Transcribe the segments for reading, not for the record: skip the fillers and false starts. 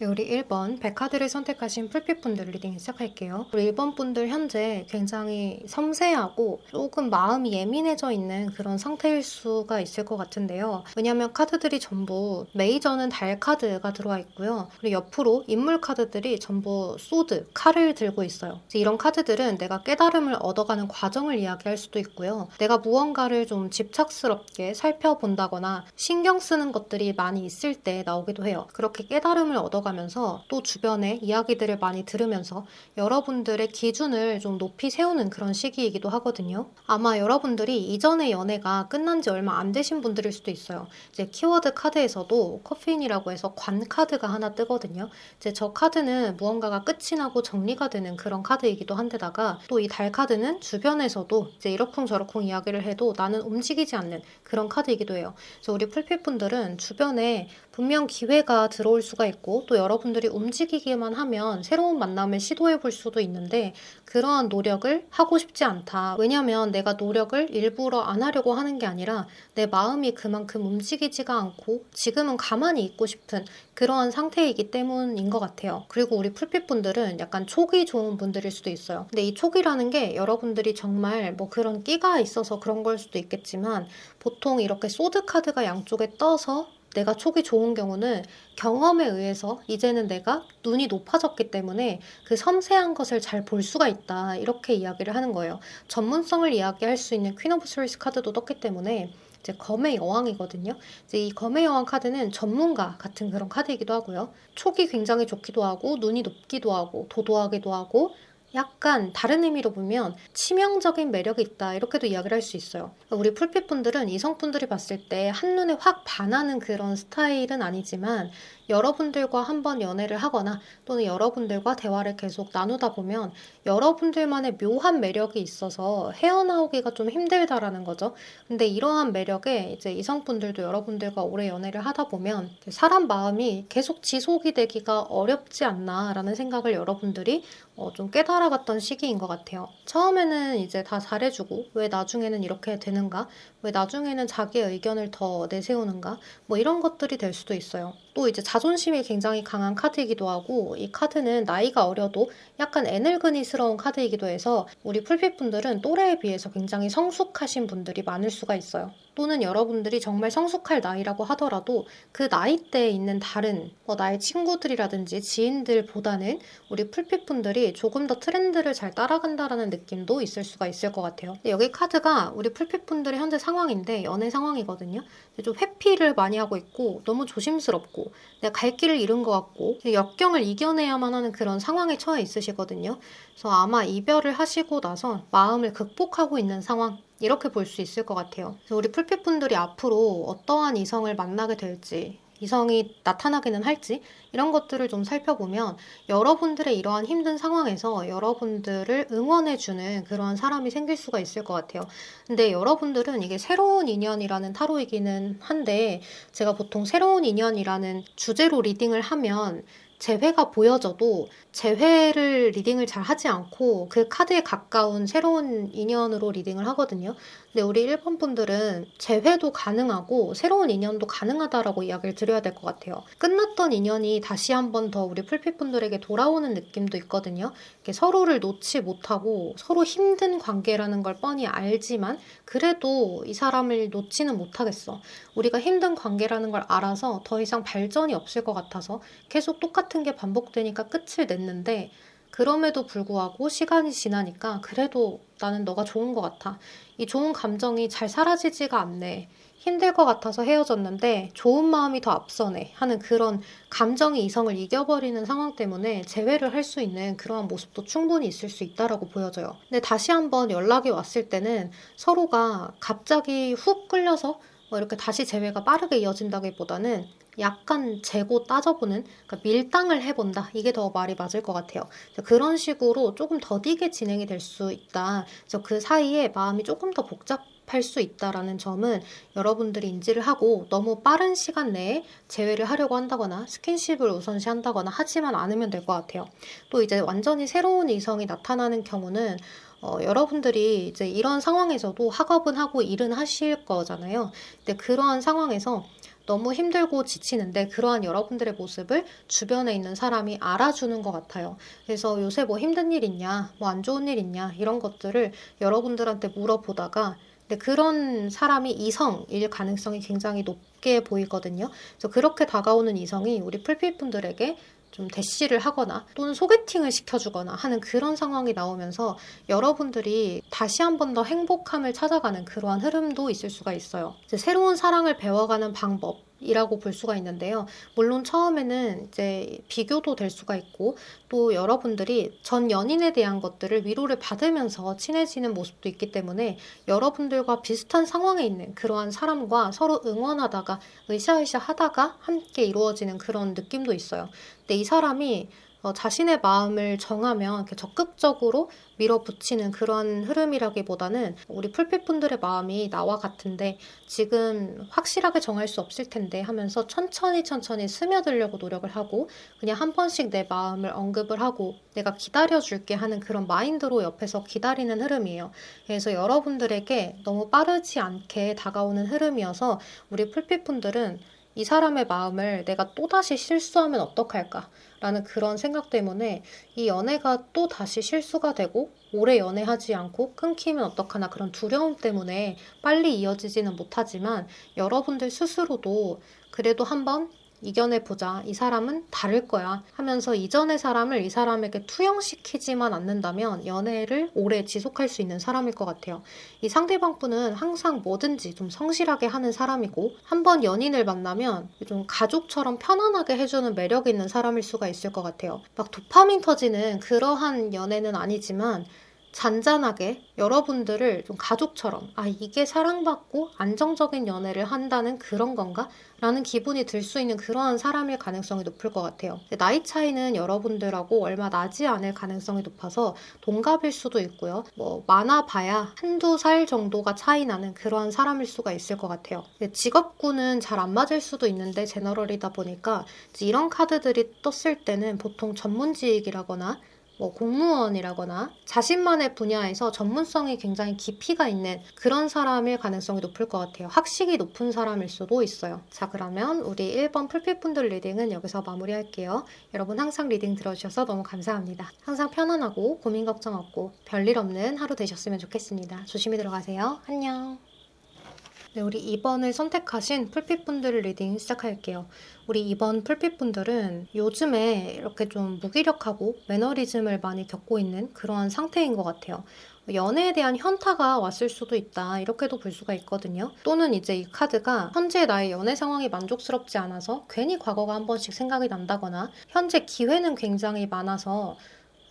네, 우리 1번 백카드를 선택하신 풀핏분들 리딩 시작할게요. 우리 1번 분들 현재 굉장히 섬세하고 조금 마음이 예민해져 있는 그런 상태일 수가 있을 것 같은데요. 왜냐하면 카드들이 전부 메이저는 달 카드가 들어와 있고요. 그리고 옆으로 인물 카드들이 전부 소드, 칼을 들고 있어요. 이런 카드들은 내가 깨달음을 얻어가는 과정을 이야기할 수도 있고요. 내가 무언가를 좀 집착스럽게 살펴본다거나 신경 쓰는 것들이 많이 있을 때 나오기도 해요. 그렇게 깨달음을 얻어가면서 또 주변의 이야기들을 많이 들으면서 여러분들의 기준을 좀 높이 세우는 그런 시기이기도 하거든요. 아마 여러분들이 이전의 연애가 끝난 지 얼마 안 되신 분들일 수도 있어요. 이제 키워드 카드에서도 커핀이라고 해서 관 카드가 하나 뜨거든요. 이제 저 카드는 무언가가 끝이 나고 정리가 되는 그런 카드이기도 한데다가 또 이 달 카드는 주변에서도 이제 이러쿵저러쿵 이야기를 해도 나는 움직이지 않는 그런 카드이기도 해요. 그래서 우리 풀핏분들은 주변에 분명 기회가 들어올 수가 있고 또 여러분들이 움직이기만 하면 새로운 만남을 시도해 볼 수도 있는데 그러한 노력을 하고 싶지 않다. 왜냐면 내가 노력을 일부러 안 하려고 하는 게 아니라 내 마음이 그만큼 움직이지가 않고 지금은 가만히 있고 싶은 그러한 상태이기 때문인 것 같아요. 그리고 우리 풀핏분들은 약간 촉이 좋은 분들일 수도 있어요. 근데 이 촉이라는 게 여러분들이 정말 뭐 그런 끼가 있어서 그런 걸 수도 있겠지만 보통 이렇게 소드 카드가 양쪽에 떠서 내가 촉이 좋은 경우는 경험에 의해서 이제는 내가 눈이 높아졌기 때문에 그 섬세한 것을 잘 볼 수가 있다. 이렇게 이야기를 하는 거예요. 전문성을 이야기할 수 있는 퀸 오브 스워드스 카드도 떴기 때문에 이제 검의 여왕이거든요. 이제 이 검의 여왕 카드는 전문가 같은 그런 카드이기도 하고요. 촉이 굉장히 좋기도 하고 눈이 높기도 하고 도도하기도 하고 약간 다른 의미로 보면 치명적인 매력이 있다 이렇게도 이야기를 할 수 있어요. 우리 풀핏분들은 이성분들이 봤을 때 한눈에 확 반하는 그런 스타일은 아니지만 여러분들과 한번 연애를 하거나 또는 여러분들과 대화를 계속 나누다 보면 여러분들만의 묘한 매력이 있어서 헤어나오기가 좀 힘들다라는 거죠. 근데 이러한 매력에 이제 이성분들도 여러분들과 오래 연애를 하다 보면 사람 마음이 계속 지속이 되기가 어렵지 않나라는 생각을 여러분들이 좀 깨달아갔던 시기인 것 같아요. 처음에는 이제 다 잘해주고 왜 나중에는 이렇게 되는가? 왜 나중에는 자기의 의견을 더 내세우는가? 뭐 이런 것들이 될 수도 있어요. 또 이제 자존심이 굉장히 강한 카드이기도 하고 이 카드는 나이가 어려도 약간 애늙은이스러운 카드이기도 해서 우리 풀핏분들은 또래에 비해서 굉장히 성숙하신 분들이 많을 수가 있어요. 또는 여러분들이 정말 성숙할 나이라고 하더라도 그 나이대에 있는 다른 나의 친구들이라든지 지인들보다는 우리 풀핏분들이 조금 더 트렌드를 잘 따라간다라는 느낌도 있을 수가 있을 것 같아요. 여기 카드가 우리 풀핏분들의 현재 상황인데 연애 상황이거든요. 좀 회피를 많이 하고 있고 너무 조심스럽고 내가 갈 길을 잃은 것 같고 역경을 이겨내야만 하는 그런 상황에 처해 있으시거든요. 그래서 아마 이별을 하시고 나서 마음을 극복하고 있는 상황 이렇게 볼 수 있을 것 같아요. 그래서 우리 풀핏분들이 앞으로 어떠한 이성을 만나게 될지 이성이 나타나기는 할지 이런 것들을 좀 살펴보면 여러분들의 이러한 힘든 상황에서 여러분들을 응원해주는 그러한 사람이 생길 수가 있을 것 같아요. 근데 여러분들은 이게 새로운 인연이라는 타로이기는 한데 제가 보통 새로운 인연이라는 주제로 리딩을 하면 재회가 보여져도 재회를 리딩을 잘 하지 않고 그 카드에 가까운 새로운 인연으로 리딩을 하거든요. 근데 우리 1번 분들은 재회도 가능하고 새로운 인연도 가능하다라고 이야기를 드려야 될 것 같아요. 끝났던 인연이 다시 한 번 더 우리 풀핏분들에게 돌아오는 느낌도 있거든요. 이렇게 서로를 놓지 못하고 서로 힘든 관계라는 걸 뻔히 알지만 그래도 이 사람을 놓지는 못하겠어. 우리가 힘든 관계라는 걸 알아서 더 이상 발전이 없을 것 같아서 계속 똑같은 게 반복되니까 끝을 냈는데 그럼에도 불구하고 시간이 지나니까 그래도 나는 너가 좋은 것 같아. 이 좋은 감정이 잘 사라지지가 않네. 힘들 것 같아서 헤어졌는데 좋은 마음이 더 앞서네 하는 그런 감정이 이성을 이겨버리는 상황 때문에 재회를 할 수 있는 그러한 모습도 충분히 있을 수 있다라고 보여져요. 근데 다시 한번 연락이 왔을 때는 서로가 갑자기 훅 끌려서 이렇게 다시 재회가 빠르게 이어진다기보다는 약간 재고 따져보는, 그러니까 밀당을 해본다. 이게 더 말이 맞을 것 같아요. 그런 식으로 조금 더디게 진행이 될 수 있다. 그래서 그 사이에 마음이 조금 더 복잡할 수 있다라는 점은 여러분들이 인지를 하고 너무 빠른 시간 내에 재회를 하려고 한다거나 스킨십을 우선시한다거나 하지만 않으면 될 것 같아요. 또 이제 완전히 새로운 이성이 나타나는 경우는 여러분들이 이제 이런 상황에서도 학업은 하고 일은 하실 거잖아요. 근데 그러한 상황에서 너무 힘들고 지치는데 그러한 여러분들의 모습을 주변에 있는 사람이 알아주는 것 같아요. 그래서 요새 뭐 힘든 일 있냐, 뭐 안 좋은 일 있냐, 이런 것들을 여러분들한테 물어보다가 근데 그런 사람이 이성일 가능성이 굉장히 높게 보이거든요. 그래서 그렇게 다가오는 이성이 우리 풀빛분들에게 좀 대시를 하거나 또는 소개팅을 시켜주거나 하는 그런 상황이 나오면서 여러분들이 다시 한 번 더 행복함을 찾아가는 그러한 흐름도 있을 수가 있어요. 이제 새로운 사랑을 배워가는 방법이라고 볼 수가 있는데요. 물론 처음에는 이제 비교도 될 수가 있고 또 여러분들이 전 연인에 대한 것들을 위로를 받으면서 친해지는 모습도 있기 때문에 여러분들과 비슷한 상황에 있는 그러한 사람과 서로 응원하다가 으쌰으쌰 하다가 함께 이루어지는 그런 느낌도 있어요. 근데 이 사람이 자신의 마음을 정하면 이렇게 적극적으로 밀어붙이는 그런 흐름이라기보다는 우리 풀빛분들의 마음이 나와 같은데 지금 확실하게 정할 수 없을 텐데 하면서 천천히 스며들려고 노력을 하고 그냥 한 번씩 내 마음을 언급을 하고 내가 기다려줄게 하는 그런 마인드로 옆에서 기다리는 흐름이에요. 그래서 여러분들에게 너무 빠르지 않게 다가오는 흐름이어서 우리 풀빛분들은 이 사람의 마음을 내가 또다시 실수하면 어떡할까? 라는 그런 생각 때문에 이 연애가 또 다시 실수가 되고 오래 연애하지 않고 끊기면 어떡하나 그런 두려움 때문에 빨리 이어지지는 못하지만 여러분들 스스로도 그래도 한번 이겨내보자. 이 사람은 다를 거야. 하면서 이전의 사람을 이 사람에게 투영시키지만 않는다면 연애를 오래 지속할 수 있는 사람일 것 같아요. 이 상대방 분은 항상 뭐든지 좀 성실하게 하는 사람이고 한번 연인을 만나면 좀 가족처럼 편안하게 해주는 매력 있는 사람일 수가 있을 것 같아요. 막 도파민 터지는 그러한 연애는 아니지만 잔잔하게 여러분들을 좀 가족처럼 이게 사랑받고 안정적인 연애를 한다는 그런 건가? 라는 기분이 들 수 있는 그러한 사람일 가능성이 높을 것 같아요. 나이 차이는 여러분들하고 얼마 나지 않을 가능성이 높아서 동갑일 수도 있고요. 뭐 많아봐야 한두 살 정도가 차이 나는 그러한 사람일 수가 있을 것 같아요. 직업군은 잘 안 맞을 수도 있는데 제너럴이다 보니까 이런 카드들이 떴을 때는 보통 전문직이라거나 뭐 공무원이라거나 자신만의 분야에서 전문성이 굉장히 깊이가 있는 그런 사람일 가능성이 높을 것 같아요. 학식이 높은 사람일 수도 있어요. 자, 그러면 우리 1번 풀빛분들 리딩은 여기서 마무리할게요. 여러분 항상 리딩 들어주셔서 너무 감사합니다. 항상 편안하고 고민 걱정 없고 별일 없는 하루 되셨으면 좋겠습니다. 조심히 들어가세요. 안녕. 네, 우리 2번을 선택하신 풀빛분들 리딩 시작할게요. 우리 2번 풀빛분들은 요즘에 이렇게 좀 무기력하고 매너리즘을 많이 겪고 있는 그러한 상태인 것 같아요. 연애에 대한 현타가 왔을 수도 있다. 이렇게도 볼 수가 있거든요. 또는 이제 이 카드가 현재 나의 연애 상황이 만족스럽지 않아서 괜히 과거가 한 번씩 생각이 난다거나 현재 기회는 굉장히 많아서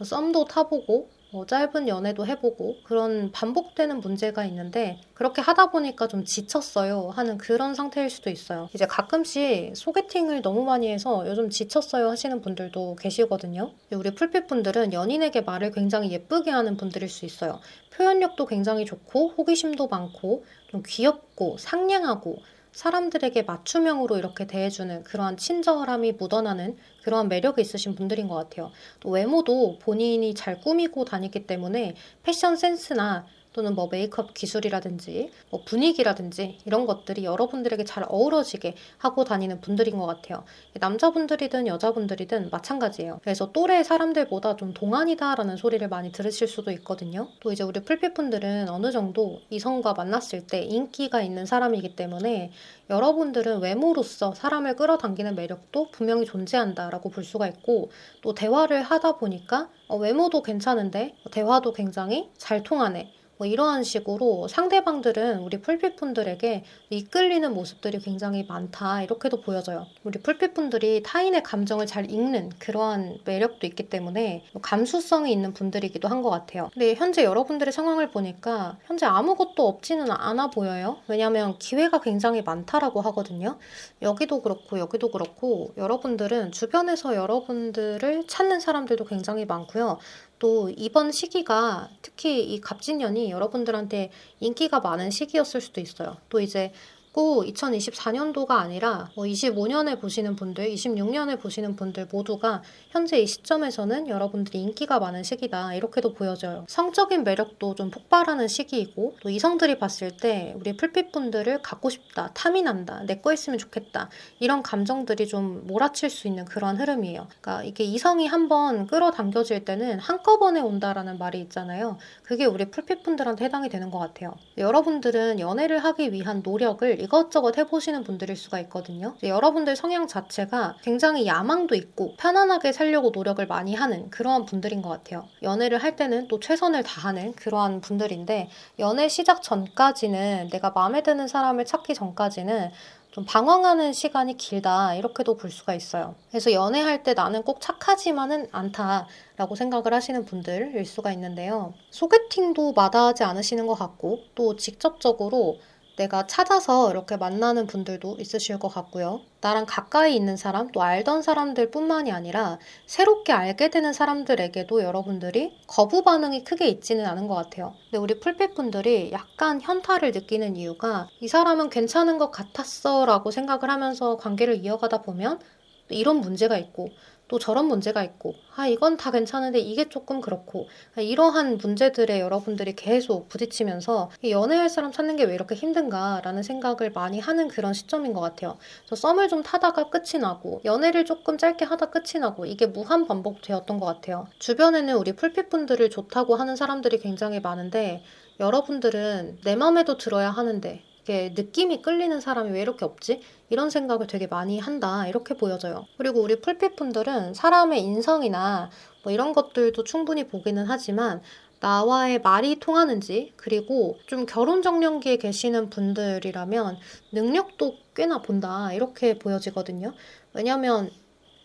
썸도 타보고 짧은 연애도 해보고 그런 반복되는 문제가 있는데 그렇게 하다 보니까 좀 지쳤어요 하는 그런 상태일 수도 있어요. 이제 가끔씩 소개팅을 너무 많이 해서 요즘 지쳤어요 하시는 분들도 계시거든요. 우리 풀빛분들은 연인에게 말을 굉장히 예쁘게 하는 분들일 수 있어요. 표현력도 굉장히 좋고 호기심도 많고 좀 귀엽고 상냥하고 사람들에게 맞춤형으로 이렇게 대해주는 그러한 친절함이 묻어나는 그러한 매력이 있으신 분들인 것 같아요. 또 외모도 본인이 잘 꾸미고 다니기 때문에 패션 센스나 또는 뭐 메이크업 기술이라든지 뭐 분위기라든지 이런 것들이 여러분들에게 잘 어우러지게 하고 다니는 분들인 것 같아요. 남자분들이든 여자분들이든 마찬가지예요. 그래서 또래 사람들보다 좀 동안이다라는 소리를 많이 들으실 수도 있거든요. 또 이제 우리 풀빛분들은 어느 정도 이성과 만났을 때 인기가 있는 사람이기 때문에 여러분들은 외모로서 사람을 끌어당기는 매력도 분명히 존재한다라고 볼 수가 있고 또 대화를 하다 보니까 외모도 괜찮은데 대화도 굉장히 잘 통하네. 뭐 이러한 식으로 상대방들은 우리 풀빛분들에게 이끌리는 모습들이 굉장히 많다 이렇게도 보여져요. 우리 풀빛분들이 타인의 감정을 잘 읽는 그러한 매력도 있기 때문에 감수성이 있는 분들이기도 한 것 같아요. 근데 현재 여러분들의 상황을 보니까 현재 아무것도 없지는 않아 보여요. 왜냐하면 기회가 굉장히 많다라고 하거든요. 여기도 그렇고 여기도 그렇고 여러분들은 주변에서 여러분들을 찾는 사람들도 굉장히 많고요. 또 이번 시기가 특히 이 갑진년이 여러분들한테 인기가 많은 시기였을 수도 있어요. 또 이제 꼭 2024년도가 아니라 25년에 보시는 분들, 26년에 보시는 분들 모두가 현재 이 시점에서는 여러분들이 인기가 많은 시기다 이렇게도 보여져요. 성적인 매력도 좀 폭발하는 시기이고 또 이성들이 봤을 때 우리 풀빛분들을 갖고 싶다, 탐이 난다, 내 거 있으면 좋겠다 이런 감정들이 좀 몰아칠 수 있는 그런 흐름이에요. 그러니까 이게 이성이 한번 끌어당겨질 때는 한꺼번에 온다라는 말이 있잖아요. 그게 우리 풀빛분들한테 해당이 되는 것 같아요. 여러분들은 연애를 하기 위한 노력을 이것저것 해보시는 분들일 수가 있거든요. 여러분들 성향 자체가 굉장히 야망도 있고 편안하게 살려고 노력을 많이 하는 그러한 분들인 것 같아요. 연애를 할 때는 또 최선을 다하는 그러한 분들인데 연애 시작 전까지는 내가 마음에 드는 사람을 찾기 전까지는 좀 방황하는 시간이 길다 이렇게도 볼 수가 있어요. 그래서 연애할 때 나는 꼭 착하지만은 않다라고 생각을 하시는 분들일 수가 있는데요. 소개팅도 마다하지 않으시는 것 같고 또 직접적으로 내가 찾아서 이렇게 만나는 분들도 있으실 것 같고요. 나랑 가까이 있는 사람, 또 알던 사람들 뿐만이 아니라 새롭게 알게 되는 사람들에게도 여러분들이 거부 반응이 크게 있지는 않은 것 같아요. 근데 우리 풀빛분들이 약간 현타를 느끼는 이유가 이 사람은 괜찮은 것 같았어 라고 생각을 하면서 관계를 이어가다 보면 또 이런 문제가 있고 또 저런 문제가 있고 이건 다 괜찮은데 이게 조금 그렇고 이러한 문제들에 여러분들이 계속 부딪히면서 연애할 사람 찾는 게 왜 이렇게 힘든가 라는 생각을 많이 하는 그런 시점인 것 같아요. 그래서 썸을 좀 타다가 끝이 나고 연애를 조금 짧게 하다 끝이 나고 이게 무한 반복되었던 것 같아요. 주변에는 우리 풀빛분들을 좋다고 하는 사람들이 굉장히 많은데 여러분들은 내 맘에도 들어야 하는데 느낌이 끌리는 사람이 왜 이렇게 없지? 이런 생각을 되게 많이 한다 이렇게 보여져요. 그리고 우리 풀빛분들은 사람의 인성이나 이런 것들도 충분히 보기는 하지만 나와의 말이 통하는지 그리고 좀 결혼 정년기에 계시는 분들이라면 능력도 꽤나 본다 이렇게 보여지거든요. 왜냐면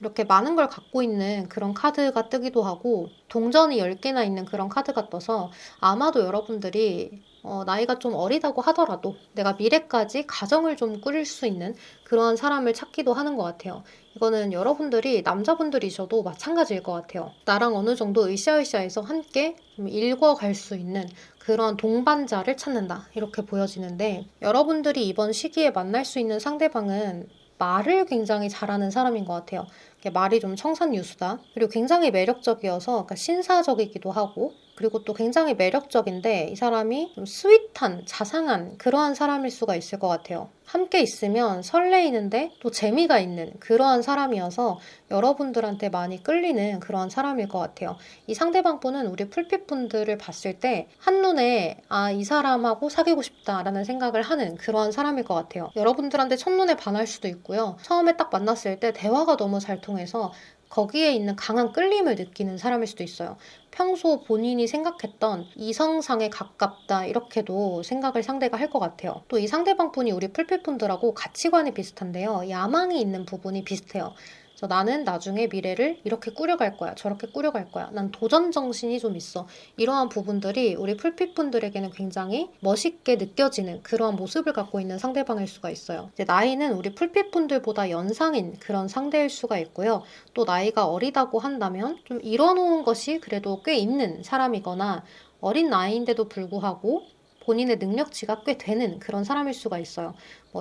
이렇게 많은 걸 갖고 있는 그런 카드가 뜨기도 하고 동전이 10개나 있는 그런 카드가 떠서 아마도 여러분들이 나이가 좀 어리다고 하더라도 내가 미래까지 가정을 좀 꾸릴 수 있는 그러한 사람을 찾기도 하는 것 같아요. 이거는 여러분들이 남자분들이셔도 마찬가지일 것 같아요. 나랑 어느 정도 으쌰으쌰해서 함께 좀 읽어갈 수 있는 그런 동반자를 찾는다 이렇게 보여지는데 여러분들이 이번 시기에 만날 수 있는 상대방은 말을 굉장히 잘하는 사람인 것 같아요. 말이 좀 청산유수다. 그리고 굉장히 매력적이어서 그러니까 신사적이기도 하고 그리고 또 굉장히 매력적인데 이 사람이 좀 스윗한, 자상한 그러한 사람일 수가 있을 것 같아요. 함께 있으면 설레이는데 또 재미가 있는 그러한 사람이어서 여러분들한테 많이 끌리는 그러한 사람일 것 같아요. 이 상대방 분은 우리 풀빛분들을 봤을 때 한눈에 이 사람하고 사귀고 싶다라는 생각을 하는 그러한 사람일 것 같아요. 여러분들한테 첫눈에 반할 수도 있고요. 처음에 딱 만났을 때 대화가 너무 잘 통해서 거기에 있는 강한 끌림을 느끼는 사람일 수도 있어요. 평소 본인이 생각했던 이성상에 가깝다 이렇게도 생각을 상대가 할 것 같아요. 또 이 상대방 분이 우리 풀빛분들하고 가치관이 비슷한데요. 야망이 있는 부분이 비슷해요. 그래서 나는 나중에 미래를 이렇게 꾸려갈 거야. 저렇게 꾸려갈 거야. 난 도전 정신이 좀 있어. 이러한 부분들이 우리 풀빛분들에게는 굉장히 멋있게 느껴지는 그러한 모습을 갖고 있는 상대방일 수가 있어요. 이제 나이는 우리 풀빛분들보다 연상인 그런 상대일 수가 있고요. 또 나이가 어리다고 한다면 좀 이뤄놓은 것이 그래도 꽤 있는 사람이거나 어린 나이인데도 불구하고 본인의 능력치가 꽤 되는 그런 사람일 수가 있어요.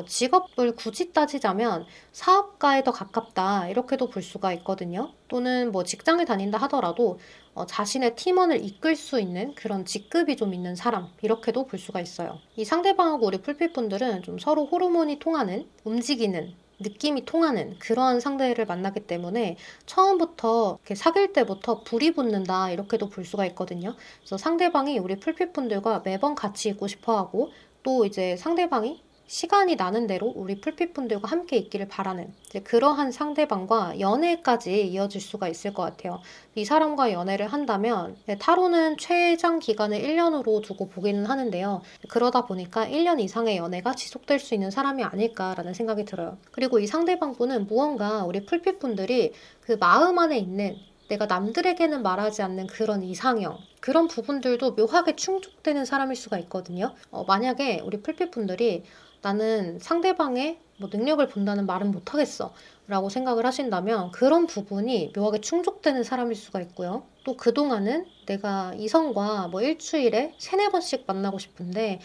직업을 굳이 따지자면 사업가에 더 가깝다 이렇게도 볼 수가 있거든요. 또는 직장에 다닌다 하더라도 자신의 팀원을 이끌 수 있는 그런 직급이 좀 있는 사람 이렇게도 볼 수가 있어요. 이 상대방하고 우리 풀빛분들은 좀 서로 호르몬이 통하는, 움직이는 느낌이 통하는 그런 상대를 만나기 때문에 처음부터 이렇게 사귈 때부터 불이 붙는다 이렇게도 볼 수가 있거든요. 그래서 상대방이 우리 풀빛분들과 매번 같이 있고 싶어하고 또 이제 상대방이 시간이 나는 대로 우리 풀빛분들과 함께 있기를 바라는 이제 그러한 상대방과 연애까지 이어질 수가 있을 것 같아요. 이 사람과 연애를 한다면 타로는 최장 기간을 1년으로 두고 보기는 하는데요. 그러다 보니까 1년 이상의 연애가 지속될 수 있는 사람이 아닐까라는 생각이 들어요. 그리고 이 상대방분은 무언가 우리 풀빛분들이 그 마음 안에 있는 내가 남들에게는 말하지 않는 그런 이상형 그런 부분들도 묘하게 충족되는 사람일 수가 있거든요. 만약에 우리 풀빛분들이 나는 상대방의 뭐 능력을 본다는 말은 못하겠어 라고 생각을 하신다면 그런 부분이 묘하게 충족되는 사람일 수가 있고요. 또 그동안은 내가 이성과 뭐 일주일에 3-4번씩 만나고 싶은데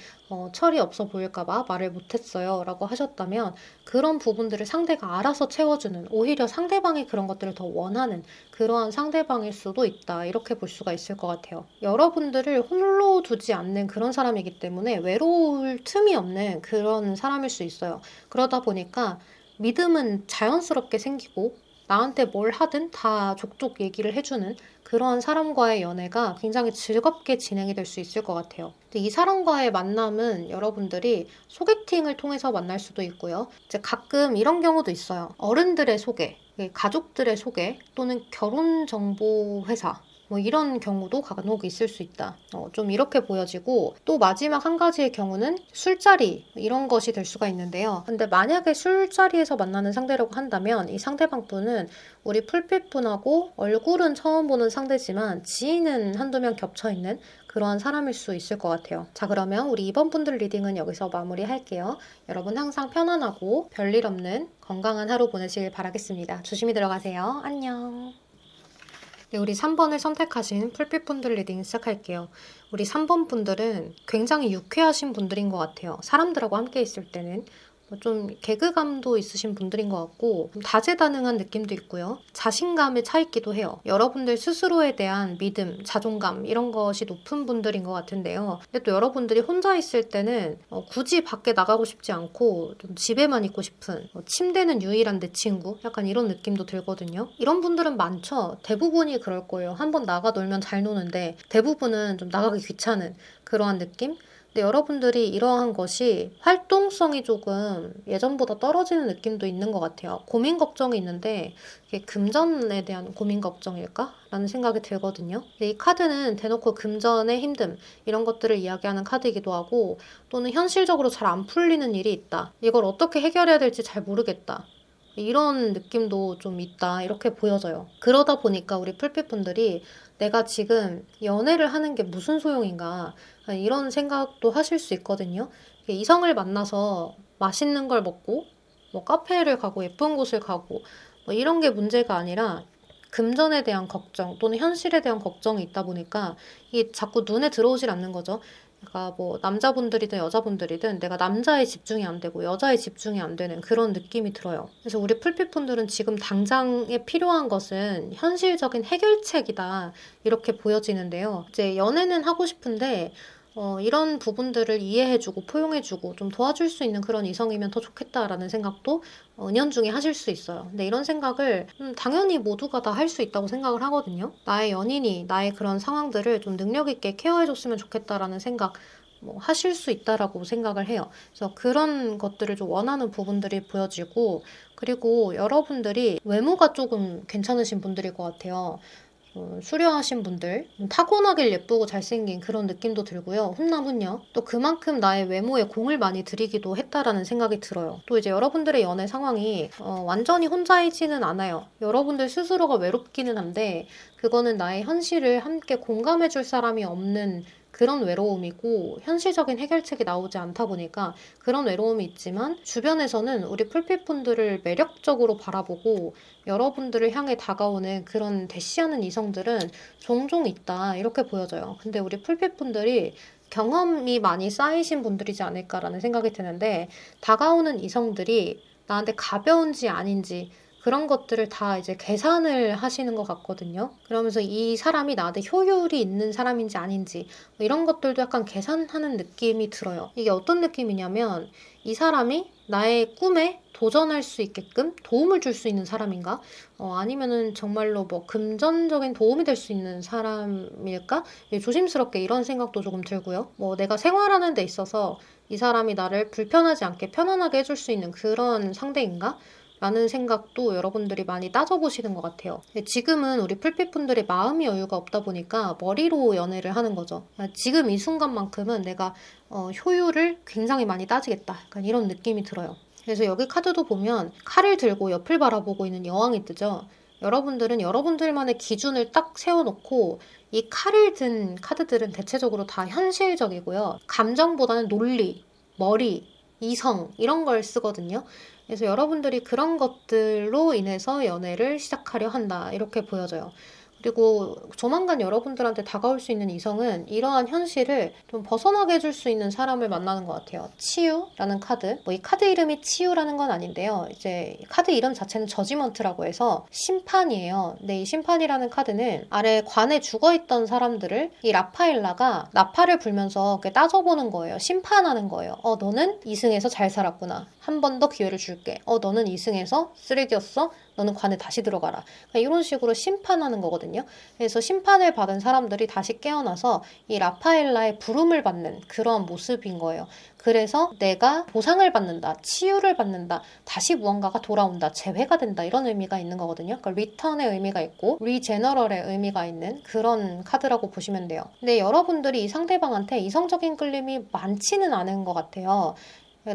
철이 없어 보일까봐 말을 못했어요 라고 하셨다면 그런 부분들을 상대가 알아서 채워주는, 오히려 상대방이 그런 것들을 더 원하는 그러한 상대방일 수도 있다, 이렇게 볼 수가 있을 것 같아요. 여러분들을 홀로 두지 않는 그런 사람이기 때문에 외로울 틈이 없는 그런 사람일 수 있어요. 그러다 보니까 믿음은 자연스럽게 생기고 나한테 뭘 하든 다 족족 얘기를 해주는 그런 사람과의 연애가 굉장히 즐겁게 진행이 될 수 있을 것 같아요. 근데 이 사람과의 만남은 여러분들이 소개팅을 통해서 만날 수도 있고요. 이제 가끔 이런 경우도 있어요. 어른들의 소개, 가족들의 소개, 또는 결혼정보회사, 뭐 이런 경우도 간혹 있을 수 있다. 좀 이렇게 보여지고, 또 마지막 한 가지의 경우는 술자리, 이런 것이 될 수가 있는데요. 근데 만약에 술자리에서 만나는 상대라고 한다면 이 상대방분은 우리 풀빛분하고 얼굴은 처음 보는 상대지만 지인은 한두 명 겹쳐있는 그러한 사람일 수 있을 것 같아요. 자, 그러면 우리 이번 분들 리딩은 여기서 마무리할게요. 여러분 항상 편안하고 별일 없는 건강한 하루 보내시길 바라겠습니다. 조심히 들어가세요. 안녕. 네, 우리 3번을 선택하신 풀빛분들 리딩 시작할게요. 우리 3번 분들은 굉장히 유쾌하신 분들인 것 같아요. 사람들하고 함께 있을 때는 좀 개그감도 있으신 분들인 것 같고 좀 다재다능한 느낌도 있고요. 자신감에 차 있기도 해요. 여러분들 스스로에 대한 믿음, 자존감 이런 것이 높은 분들인 것 같은데요. 근데 또 여러분들이 혼자 있을 때는 굳이 밖에 나가고 싶지 않고 좀 집에만 있고 싶은, 침대는 유일한 내 친구, 약간 이런 느낌도 들거든요. 이런 분들은 많죠. 대부분이 그럴 거예요. 한번 나가 놀면 잘 노는데 대부분은 좀 나가기 귀찮은 그러한 느낌? 근데 여러분들이 이러한 것이 활동성이 조금 예전보다 떨어지는 느낌도 있는 것 같아요. 고민 걱정이 있는데 이게 금전에 대한 고민 걱정일까? 라는 생각이 들거든요. 근데 이 카드는 대놓고 금전의 힘듦 이런 것들을 이야기하는 카드이기도 하고, 또는 현실적으로 잘 안 풀리는 일이 있다. 이걸 어떻게 해결해야 될지 잘 모르겠다. 이런 느낌도 좀 있다, 이렇게 보여져요. 그러다 보니까 우리 풀빛분들이 내가 지금 연애를 하는 게 무슨 소용인가 이런 생각도 하실 수 있거든요. 이성을 만나서 맛있는 걸 먹고 뭐 카페를 가고 예쁜 곳을 가고 뭐 이런 게 문제가 아니라 금전에 대한 걱정 또는 현실에 대한 걱정이 있다 보니까 이게 자꾸 눈에 들어오질 않는 거죠. 그러니까 뭐 남자분들이든 여자분들이든 내가 남자에 집중이 안 되고 여자에 집중이 안 되는 그런 느낌이 들어요. 그래서 우리 풀빛분들은 지금 당장에 필요한 것은 현실적인 해결책이다, 이렇게 보여지는데요. 이제 연애는 하고 싶은데 이런 부분들을 이해해주고 포용해주고 좀 도와줄 수 있는 그런 이성이면 더 좋겠다라는 생각도 은연중에 하실 수 있어요. 근데 이런 생각을 당연히 모두가 다 할 수 있다고 생각을 하거든요. 나의 연인이 나의 그런 상황들을 좀 능력 있게 케어해줬으면 좋겠다라는 생각 하실 수 있다라고 생각을 해요. 그래서 그런 것들을 좀 원하는 부분들이 보여지고, 그리고 여러분들이 외모가 조금 괜찮으신 분들일 것 같아요. 수려하신 분들, 타고나길 예쁘고 잘생긴 그런 느낌도 들고요. 훈남훈녀. 또 그만큼 나의 외모에 공을 많이 들이기도 했다라는 생각이 들어요. 또 이제 여러분들의 연애 상황이 완전히 혼자이지는 않아요. 여러분들 스스로가 외롭기는 한데 그거는 나의 현실을 함께 공감해줄 사람이 없는 그런 외로움이고, 현실적인 해결책이 나오지 않다 보니까 그런 외로움이 있지만 주변에서는 우리 풀빛분들을 매력적으로 바라보고 여러분들을 향해 다가오는 그런 대시하는 이성들은 종종 있다, 이렇게 보여져요. 근데 우리 풀빛분들이 경험이 많이 쌓이신 분들이지 않을까라는 생각이 드는데, 다가오는 이성들이 나한테 가벼운지 아닌지 그런 것들을 다 이제 계산을 하시는 것 같거든요. 그러면서 이 사람이 나한테 효율이 있는 사람인지 아닌지 이런 것들도 약간 계산하는 느낌이 들어요. 이게 어떤 느낌이냐면 이 사람이 나의 꿈에 도전할 수 있게끔 도움을 줄 수 있는 사람인가? 아니면은 정말로 뭐 금전적인 도움이 될 수 있는 사람일까? 조심스럽게 이런 생각도 조금 들고요. 뭐 내가 생활하는 데 있어서 이 사람이 나를 불편하지 않게 편안하게 해줄 수 있는 그런 상대인가? 라는 생각도 여러분들이 많이 따져보시는 것 같아요. 지금은 우리 풀빛분들이 마음의 여유가 없다 보니까 머리로 연애를 하는 거죠. 지금 이 순간만큼은 내가 효율을 굉장히 많이 따지겠다, 약간 이런 느낌이 들어요. 그래서 여기 카드도 보면 칼을 들고 옆을 바라보고 있는 여왕이 뜨죠. 여러분들은 여러분들만의 기준을 딱 세워놓고 이 칼을 든 카드들은 대체적으로 다 현실적이고요. 감정보다는 논리, 머리 이성 이런 걸 쓰거든요. 그래서 여러분들이 그런 것들로 인해서 연애를 시작하려 한다 이렇게 보여져요. 그리고 조만간 여러분들한테 다가올 수 있는 이성은 이러한 현실을 좀 벗어나게 해줄 수 있는 사람을 만나는 것 같아요. 치유라는 카드. 뭐 이 카드 이름이 치유라는 건 아닌데요. 이제 카드 이름 자체는 저지먼트라고 해서 심판이에요. 근데 이 심판이라는 카드는 아래 관에 죽어있던 사람들을 이 라파엘라가 나팔을 불면서 이렇게 따져보는 거예요. 심판하는 거예요. 너는 이승에서 잘 살았구나. 한 번 더 기회를 줄게. 너는 이승에서 쓰레기였어. 너는 관에 다시 들어가라. 그러니까 이런 식으로 심판하는 거거든요. 그래서 심판을 받은 사람들이 다시 깨어나서 이 라파엘라의 부름을 받는 그런 모습인 거예요. 그래서 내가 보상을 받는다, 치유를 받는다, 다시 무언가가 돌아온다, 재회가 된다 이런 의미가 있는 거거든요. 그러니까 리턴의 의미가 있고 리제너럴의 의미가 있는 그런 카드라고 보시면 돼요. 근데 여러분들이 이 상대방한테 이성적인 끌림이 많지는 않은 것 같아요.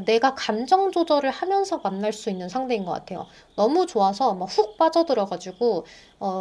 내가 감정 조절을 하면서 만날 수 있는 상대인 것 같아요. 너무 좋아서 막 훅 빠져들어가지고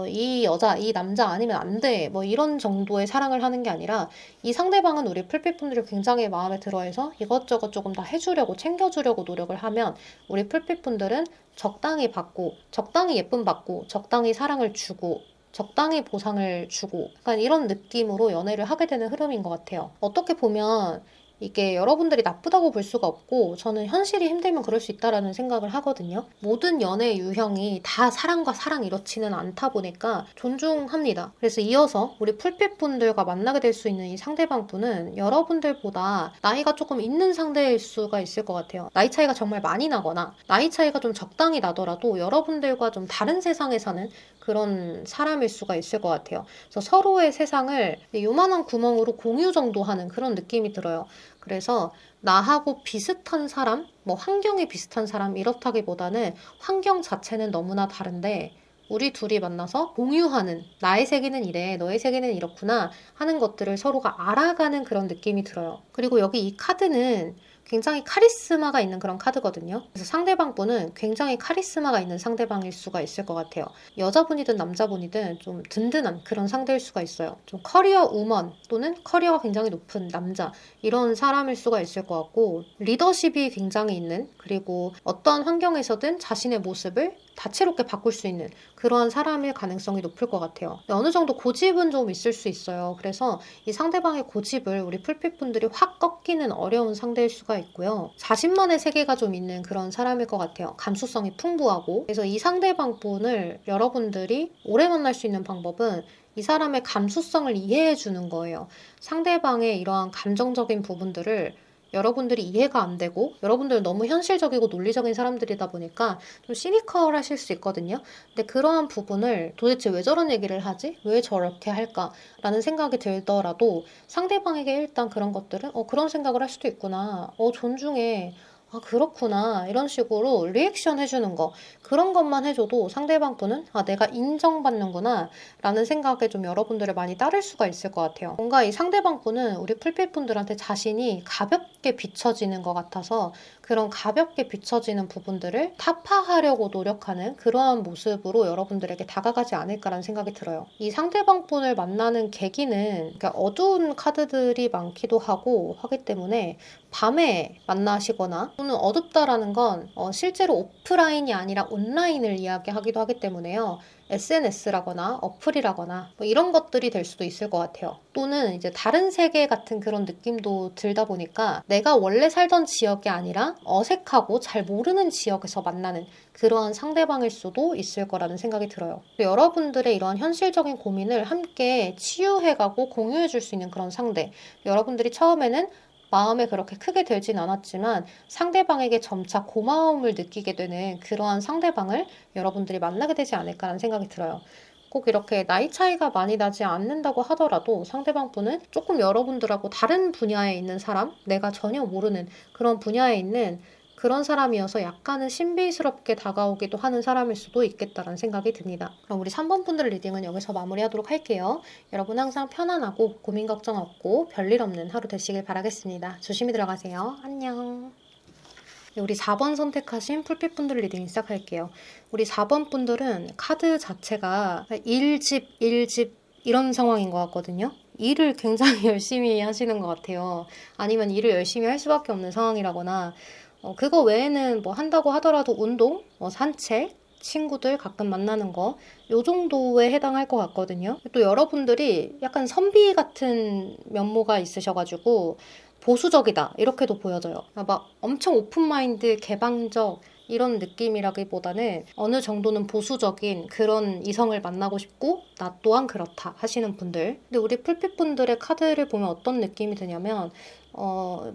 이 여자, 이 남자 아니면 안 돼. 뭐 이런 정도의 사랑을 하는 게 아니라 이 상대방은 우리 풀빛분들이 굉장히 마음에 들어해서 이것저것 조금 다 해주려고 챙겨주려고 노력을 하면 우리 풀빛분들은 적당히 받고 적당히 예쁨 받고 적당히 사랑을 주고 적당히 보상을 주고 약간 이런 느낌으로 연애를 하게 되는 흐름인 것 같아요. 어떻게 보면 이게 여러분들이 나쁘다고 볼 수가 없고 저는 현실이 힘들면 그럴 수 있다라는 생각을 하거든요. 모든 연애 유형이 다 사랑과 사랑 이렇지는 않다 보니까 존중합니다. 그래서 이어서 우리 풀빛분들과 만나게 될 수 있는 이 상대방분은 여러분들보다 나이가 조금 있는 상대일 수가 있을 것 같아요. 나이 차이가 정말 많이 나거나 나이 차이가 좀 적당히 나더라도 여러분들과 좀 다른 세상에 사는 그런 사람일 수가 있을 것 같아요. 그래서 서로의 세상을 요만한 구멍으로 공유 정도 하는 그런 느낌이 들어요. 그래서 나하고 비슷한 사람, 뭐 환경이 비슷한 사람 이렇다기보다는 환경 자체는 너무나 다른데 우리 둘이 만나서 공유하는 나의 세계는 이래, 너의 세계는 이렇구나 하는 것들을 서로가 알아가는 그런 느낌이 들어요. 그리고 여기 이 카드는 굉장히 카리스마가 있는 그런 카드거든요. 그래서 상대방 분은 굉장히 카리스마가 있는 상대방일 수가 있을 것 같아요. 여자분이든 남자분이든 좀 든든한 그런 상대일 수가 있어요. 좀 커리어 우먼 또는 커리어가 굉장히 높은 남자 이런 사람일 수가 있을 것 같고 리더십이 굉장히 있는 그리고 어떠한 환경에서든 자신의 모습을 다채롭게 바꿀 수 있는 그러한 사람일 가능성이 높을 것 같아요. 어느 정도 고집은 좀 있을 수 있어요. 그래서 이 상대방의 고집을 우리 풀빛분들이 확 꺾기는 어려운 상대일 수가 있고요. 자신만의 세계가 좀 있는 그런 사람일 것 같아요. 감수성이 풍부하고. 그래서 이 상대방 분을 여러분들이 오래 만날 수 있는 방법은 이 사람의 감수성을 이해해 주는 거예요. 상대방의 이러한 감정적인 부분들을 여러분들이 이해가 안 되고 여러분들은 너무 현실적이고 논리적인 사람들이다 보니까 좀 시니컬 하실 수 있거든요. 근데 그러한 부분을 도대체 왜 저런 얘기를 하지? 왜 저렇게 할까? 라는 생각이 들더라도 상대방에게 일단 그런 것들은 그런 생각을 할 수도 있구나. 존중해. 그렇구나. 이런 식으로 리액션 해주는 거. 그런 것만 해줘도 상대방 분은 내가 인정받는구나. 라는 생각에 좀 여러분들을 많이 따를 수가 있을 것 같아요. 뭔가 이 상대방 분은 우리 풀빛 분들한테 자신이 가볍게 비춰지는 것 같아서 그런 가볍게 비춰지는 부분들을 타파하려고 노력하는 그러한 모습으로 여러분들에게 다가가지 않을까라는 생각이 들어요. 이 상대방 분을 만나는 계기는 그러니까 어두운 카드들이 많기도 하고 하기 때문에 밤에 만나시거나 또는 어둡다라는 건 실제로 오프라인이 아니라 온라인을 이야기하기도 하기 때문에요. SNS라거나 어플이라거나 뭐 이런 것들이 될 수도 있을 것 같아요. 또는 이제 다른 세계 같은 그런 느낌도 들다 보니까 내가 원래 살던 지역이 아니라 어색하고 잘 모르는 지역에서 만나는 그러한 상대방일 수도 있을 거라는 생각이 들어요. 여러분들의 이러한 현실적인 고민을 함께 치유해가고 공유해줄 수 있는 그런 상대. 여러분들이 처음에는 마음에 그렇게 크게 들진 않았지만 상대방에게 점차 고마움을 느끼게 되는 그러한 상대방을 여러분들이 만나게 되지 않을까라는 생각이 들어요. 꼭 이렇게 나이 차이가 많이 나지 않는다고 하더라도 상대방 분은 조금 여러분들하고 다른 분야에 있는 사람, 내가 전혀 모르는 그런 분야에 있는 그런 사람이어서 약간은 신비스럽게 다가오기도 하는 사람일 수도 있겠다라는 생각이 듭니다. 그럼 우리 3번 분들 리딩은 여기서 마무리하도록 할게요. 여러분 항상 편안하고 고민 걱정 없고 별일 없는 하루 되시길 바라겠습니다. 조심히 들어가세요. 안녕. 우리 4번 선택하신 풀빛 분들 리딩 시작할게요. 우리 4번 분들은 카드 자체가 1집 이런 상황인 것 같거든요. 일을 굉장히 열심히 하시는 것 같아요. 아니면 일을 열심히 할 수밖에 없는 상황이라거나 그거 외에는 뭐 한다고 하더라도 운동, 산책, 친구들 가끔 만나는 거, 요 정도에 해당할 것 같거든요. 또 여러분들이 약간 선비 같은 면모가 있으셔가지고 보수적이다 이렇게도 보여져요. 막 엄청 오픈마인드, 개방적 이런 느낌이라기보다는 어느 정도는 보수적인 그런 이성을 만나고 싶고 나 또한 그렇다 하시는 분들. 근데 우리 풀핏 분들의 카드를 보면 어떤 느낌이 드냐면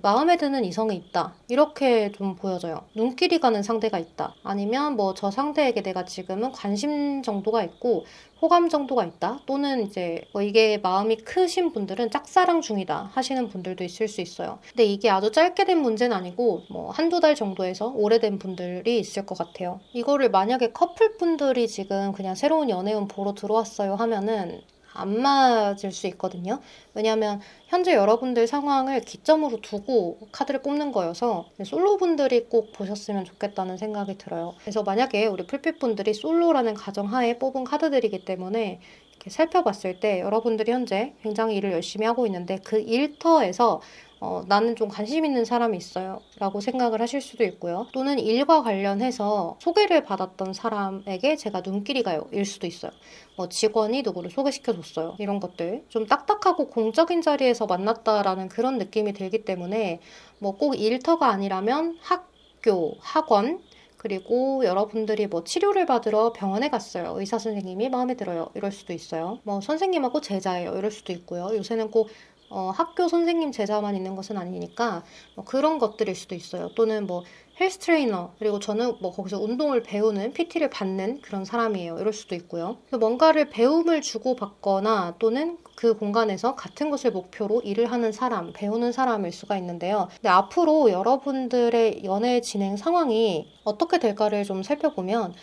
마음에 드는 이성이 있다. 이렇게 좀 보여져요. 눈길이 가는 상대가 있다. 아니면 뭐 저 상대에게 내가 지금은 관심 정도가 있고 호감 정도가 있다. 또는 이제 이게 마음이 크신 분들은 짝사랑 중이다 하시는 분들도 있을 수 있어요. 근데 이게 아주 짧게 된 문제는 아니고 뭐 한두 달 정도에서 오래된 분들이 있을 것 같아요. 이거를 만약에 커플 분들이 지금 그냥 새로운 연애운 보러 들어왔어요 하면은 안 맞을 수 있거든요. 왜냐하면 현재 여러분들 상황을 기점으로 두고 카드를 뽑는 거여서 솔로분들이 꼭 보셨으면 좋겠다는 생각이 들어요. 그래서 만약에 우리 풀핏분들이 솔로라는 가정하에 뽑은 카드들이기 때문에 이렇게 살펴봤을 때 여러분들이 현재 굉장히 일을 열심히 하고 있는데 그 일터에서 나는 좀 관심 있는 사람이 있어요 라고 생각을 하실 수도 있고요. 또는 일과 관련해서 소개를 받았던 사람에게 제가 눈길이 가요 일 수도 있어요. 직원이 누구를 소개시켜줬어요. 이런 것들. 좀 딱딱하고 공적인 자리에서 만났다라는 그런 느낌이 들기 때문에 꼭 일터가 아니라면 학교, 학원, 그리고 여러분들이 치료를 받으러 병원에 갔어요. 의사 선생님이 마음에 들어요. 이럴 수도 있어요. 선생님하고 제자예요. 이럴 수도 있고요. 요새는 꼭 학교 선생님 제자만 있는 것은 아니니까 그런 것들일 수도 있어요. 또는 헬스 트레이너, 그리고 저는 거기서 운동을 배우는 PT를 받는 그런 사람이에요. 이럴 수도 있고요. 뭔가를 배움을 주고받거나 또는 그 공간에서 같은 것을 목표로 일을 하는 사람, 배우는 사람일 수가 있는데요. 근데 앞으로 여러분들의 연애 진행 상황이 어떻게 될까를 좀 살펴보면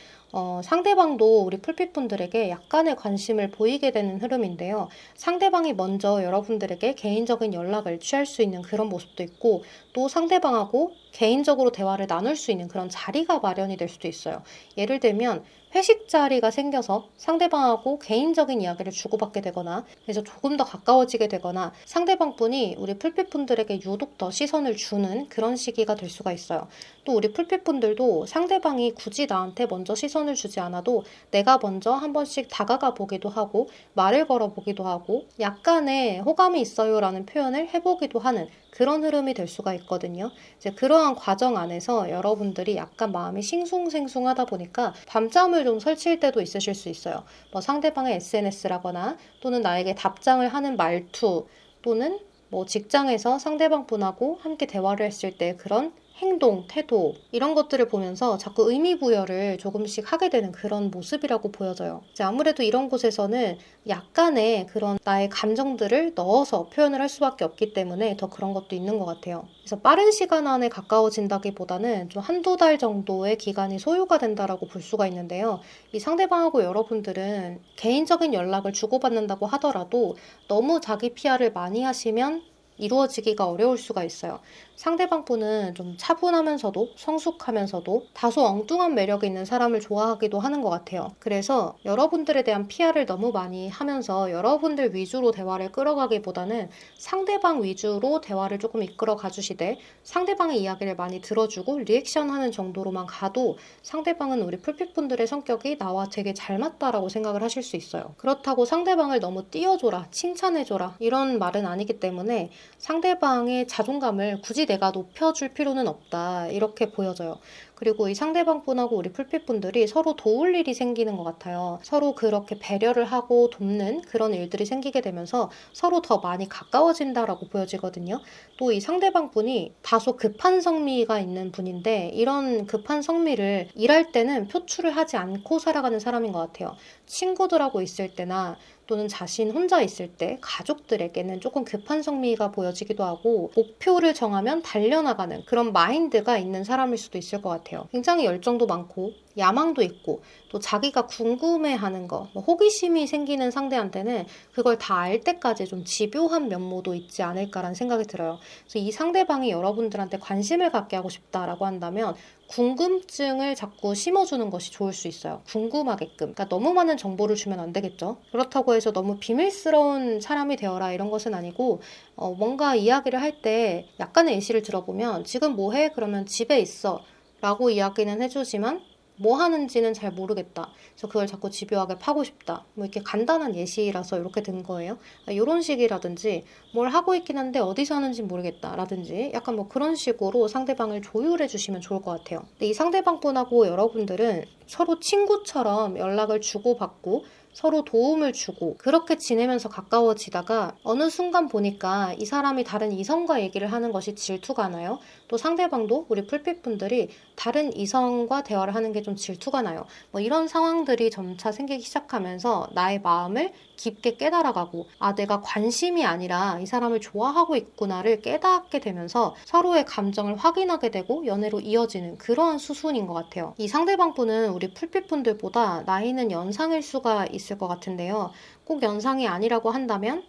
상대방도 우리 풀핏분들에게 약간의 관심을 보이게 되는 흐름인데요. 상대방이 먼저 여러분들에게 개인적인 연락을 취할 수 있는 그런 모습도 있고 또 상대방하고 개인적으로 대화를 나눌 수 있는 그런 자리가 마련이 될 수도 있어요. 예를 들면 회식 자리가 생겨서 상대방하고 개인적인 이야기를 주고받게 되거나 그래서 조금 더 가까워지게 되거나 상대방 분이 우리 풀핏 분들에게 유독 더 시선을 주는 그런 시기가 될 수가 있어요. 또 우리 풀핏 분들도 상대방이 굳이 나한테 먼저 시선을 주지 않아도 내가 먼저 한 번씩 다가가 보기도 하고 말을 걸어 보기도 하고 약간의 호감이 있어요 라는 표현을 해보기도 하는 그런 흐름이 될 수가 있거든요. 이제 그러한 과정 안에서 여러분들이 약간 마음이 싱숭생숭하다 보니까 밤잠을 좀 설칠 때도 있으실 수 있어요. 상대방의 SNS라거나 또는 나에게 답장을 하는 말투 또는 직장에서 상대방 분하고 함께 대화를 했을 때 그런 행동, 태도 이런 것들을 보면서 자꾸 의미 부여를 조금씩 하게 되는 그런 모습이라고 보여져요. 이제 아무래도 이런 곳에서는 약간의 그런 나의 감정들을 넣어서 표현을 할 수밖에 없기 때문에 더 그런 것도 있는 것 같아요. 그래서 빠른 시간 안에 가까워진다기보다는 좀 한두 달 정도의 기간이 소요가 된다라고 볼 수가 있는데요. 이 상대방하고 여러분들은 개인적인 연락을 주고받는다고 하더라도 너무 자기 PR을 많이 하시면 이루어지기가 어려울 수가 있어요. 상대방 분은 좀 차분하면서도 성숙하면서도 다소 엉뚱한 매력이 있는 사람을 좋아하기도 하는 것 같아요. 그래서 여러분들에 대한 PR을 너무 많이 하면서 여러분들 위주로 대화를 끌어가기보다는 상대방 위주로 대화를 조금 이끌어 가주시되 상대방의 이야기를 많이 들어주고 리액션하는 정도로만 가도 상대방은 우리 풀핏분들의 성격이 나와 되게 잘 맞다라고 생각을 하실 수 있어요. 그렇다고 상대방을 너무 띄워줘라, 칭찬해줘라 이런 말은 아니기 때문에 상대방의 자존감을 굳이 내가 높여줄 필요는 없다 이렇게 보여져요. 그리고 이 상대방 분하고 우리 풀핏분들이 서로 도울 일이 생기는 것 같아요. 서로 그렇게 배려를 하고 돕는 그런 일들이 생기게 되면서 서로 더 많이 가까워진다라고 보여지거든요. 또 이 상대방 분이 다소 급한 성미가 있는 분인데 이런 급한 성미를 일할 때는 표출을 하지 않고 살아가는 사람인 것 같아요. 친구들하고 있을 때나 또는 자신 혼자 있을 때 가족들에게는 조금 급한 성미가 보여지기도 하고 목표를 정하면 달려나가는 그런 마인드가 있는 사람일 수도 있을 것 같아요. 같아요. 굉장히 열정도 많고 야망도 있고 또 자기가 궁금해하는 거, 뭐 호기심이 생기는 상대한테는 그걸 다 알 때까지 좀 집요한 면모도 있지 않을까라는 생각이 들어요. 그래서 이 상대방이 여러분들한테 관심을 갖게 하고 싶다라고 한다면 궁금증을 자꾸 심어주는 것이 좋을 수 있어요. 궁금하게끔. 그러니까 너무 많은 정보를 주면 안 되겠죠. 그렇다고 해서 너무 비밀스러운 사람이 되어라 이런 것은 아니고 뭔가 이야기를 할 때 약간의 예시를 들어보면 지금 뭐 해? 그러면 집에 있어 라고 이야기는 해주지만 뭐 하는지는 잘 모르겠다. 그래서 그걸 자꾸 집요하게 파고 싶다. 뭐 이렇게 간단한 예시라서 이렇게 된 거예요. 이런 식이라든지 뭘 하고 있긴 한데 어디서 하는지 모르겠다. 라든지 약간 뭐 그런 식으로 상대방을 조율해 주시면 좋을 것 같아요. 근데 이 상대방분하고 여러분들은 서로 친구처럼 연락을 주고받고 서로 도움을 주고 그렇게 지내면서 가까워지다가 어느 순간 보니까 이 사람이 다른 이성과 얘기를 하는 것이 질투가 나요. 또 상대방도 우리 풀빛분들이 다른 이성과 대화를 하는 게 좀 질투가 나요. 뭐 이런 상황들이 점차 생기기 시작하면서 나의 마음을 깊게 깨달아가고 내가 관심이 아니라 이 사람을 좋아하고 있구나를 깨닫게 되면서 서로의 감정을 확인하게 되고 연애로 이어지는 그러한 수순인 것 같아요. 이 상대방분은 우리 풀빛분들보다 나이는 연상일 수가 있을 것 같은데요. 꼭 연상이 아니라고 한다면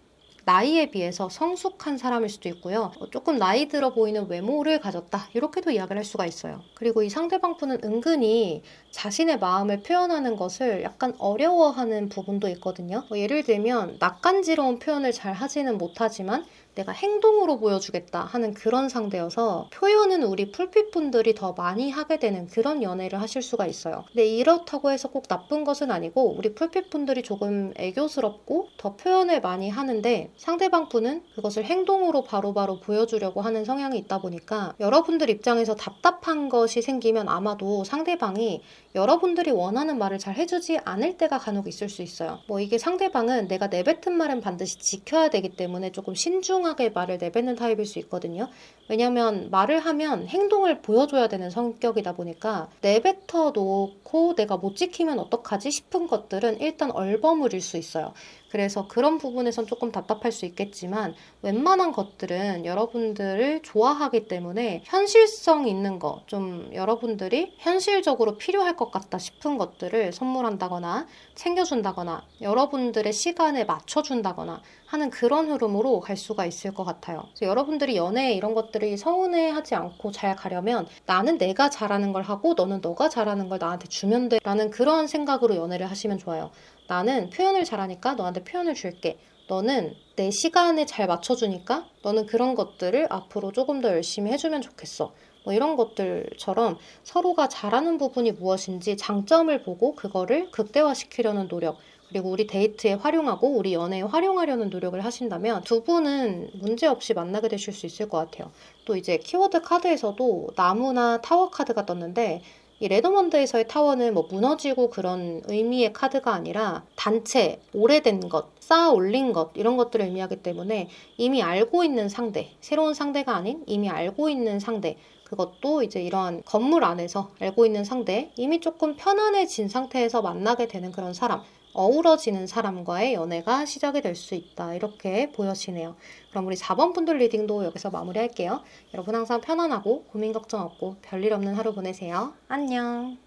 나이에 비해서 성숙한 사람일 수도 있고요. 조금 나이 들어 보이는 외모를 가졌다. 이렇게도 이야기를 할 수가 있어요. 그리고 이 상대방분은 은근히 자신의 마음을 표현하는 것을 약간 어려워하는 부분도 있거든요. 예를 들면 낯간지러운 표현을 잘 하지는 못하지만 내가 행동으로 보여주겠다 하는 그런 상대여서 표현은 우리 풀빛분들이 더 많이 하게 되는 그런 연애를 하실 수가 있어요. 근데 이렇다고 해서 꼭 나쁜 것은 아니고 우리 풀빛분들이 조금 애교스럽고 더 표현을 많이 하는데 상대방분은 그것을 행동으로 바로바로 보여주려고 하는 성향이 있다 보니까 여러분들 입장에서 답답한 것이 생기면 아마도 상대방이 여러분들이 원하는 말을 잘 해주지 않을 때가 간혹 있을 수 있어요. 뭐 이게 상대방은 내가 내뱉은 말은 반드시 지켜야 되기 때문에 조금 신중하게 말을 내뱉는 타입일 수 있거든요. 왜냐면 말을 하면 행동을 보여줘야 되는 성격이다 보니까 내뱉어 놓고 내가 못 지키면 어떡하지 싶은 것들은 일단 얼버무릴 수 있어요. 그래서 그런 부분에선 조금 답답할 수 있겠지만 웬만한 것들은 여러분들을 좋아하기 때문에 현실성 있는 거, 좀 여러분들이 현실적으로 필요할 것 같다 싶은 것들을 선물한다거나 챙겨준다거나 여러분들의 시간에 맞춰준다거나 하는 그런 흐름으로 갈 수가 있을 것 같아요. 그래서 여러분들이 연애 이런 것들이 서운해하지 않고 잘 가려면 나는 내가 잘하는 걸 하고 너는 너가 잘하는 걸 나한테 주면 돼 라는 그런 생각으로 연애를 하시면 좋아요. 나는 표현을 잘하니까 너한테 표현을 줄게. 너는 내 시간에 잘 맞춰주니까 너는 그런 것들을 앞으로 조금 더 열심히 해주면 좋겠어. 뭐 이런 것들처럼 서로가 잘하는 부분이 무엇인지 장점을 보고 그거를 극대화시키려는 노력, 그리고 우리 데이트에 활용하고 우리 연애에 활용하려는 노력을 하신다면 두 분은 문제없이 만나게 되실 수 있을 것 같아요. 또 이제 키워드 카드에서도 나무나 타워 카드가 떴는데 이 레더먼드에서의 타워는 뭐 무너지고 그런 의미의 카드가 아니라 단체, 오래된 것, 쌓아 올린 것 이런 것들을 의미하기 때문에 이미 알고 있는 상대, 새로운 상대가 아닌 이미 알고 있는 상대, 그것도 이제 이러한 건물 안에서 알고 있는 상대, 이미 조금 편안해진 상태에서 만나게 되는 그런 사람, 어우러지는 사람과의 연애가 시작이 될 수 있다. 이렇게 보여지네요. 그럼 우리 4번 분들 리딩도 여기서 마무리할게요. 여러분 항상 편안하고 고민 걱정 없고 별일 없는 하루 보내세요. 안녕.